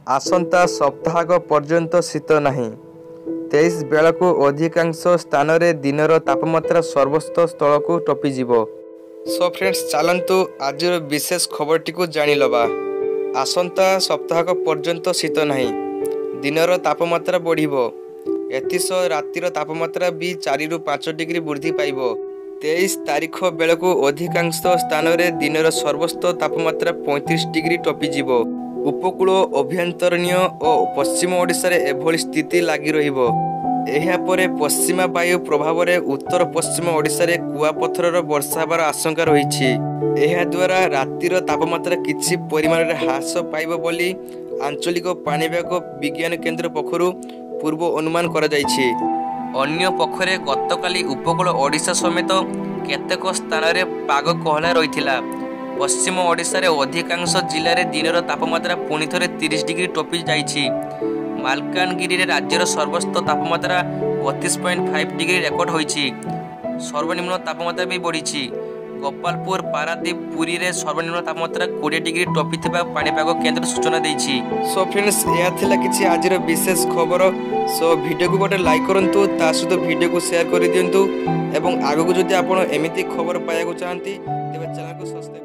आसंता सप्ताहक पर्यंत शीत नहीं। 23 बेलू अधिकांश स्थान में दिनर तापमात्रा सर्वोच्च स्थल को टपिजिब। सो फ्रेंड्स चलतु आज विशेष खबरटी को जानिलबा। आसंता सप्ताहक पर्यंत शीत नहीं, दिनर तापमात्रा बढ़िबो। एतिसह रातिर तापमात्रा भी 4 ରୁ 5 डिग्री वृद्धि पाइब। 23 तारीख बेलू अधिकांश स्थान में दिनर सर्वोच्च तापमात्रा 35 डिग्री टपिजिब। उपकूल अभ्यंतरणीय और पश्चिम ओडिशा रे एभली स्थिति लगी रहिबो। एहा परे पश्चिमा वायु प्रभाव में उत्तर पश्चिम ओडिशा रे कुआपथर वर्षा होबार आशंका रही। एहा द्वारा रातिर तापमात्रा किछि परिमाण रे ह्रास पाइब बोली आंचलिक पाणीपाग विज्ञान केन्द्र पक्षरु पूर्व अनुमान करा जायछि। अन्य पक्षरे गतकाली उपकूल ओडिशा समेत केतेक स्थान रे पाग कहला रहिथिला। पश्चिम ओडिशा रे अधिकांश जिले में दिनर तापमात्रा पुणी थे 30 डिग्री टपि जाइछि। मालकानगिरी राज्यर सर्वोच्च तापमात्रा 32.5 डिग्री रेकर्ड होइछि। सर्वनिम्न तापमात्रा भी बढ़ी। गोपालपुर, पारादीप, पुरी रे सर्वनिम्न तापमात्रा 20 डिग्री टपि थिबा पाणीपाग केन्द्र सूचना देइछि। सो फ्रेंड्स यह थिला किछि आजिर विशेष खबर। सो वीडियो को गोटे लाइक करंतु, ता सहित वीडियो को शेयर कर दियंतु एवं आगो को जदि आपण एमिति खबर पाया चाहती तेबे चैनल को सब्सक्राइब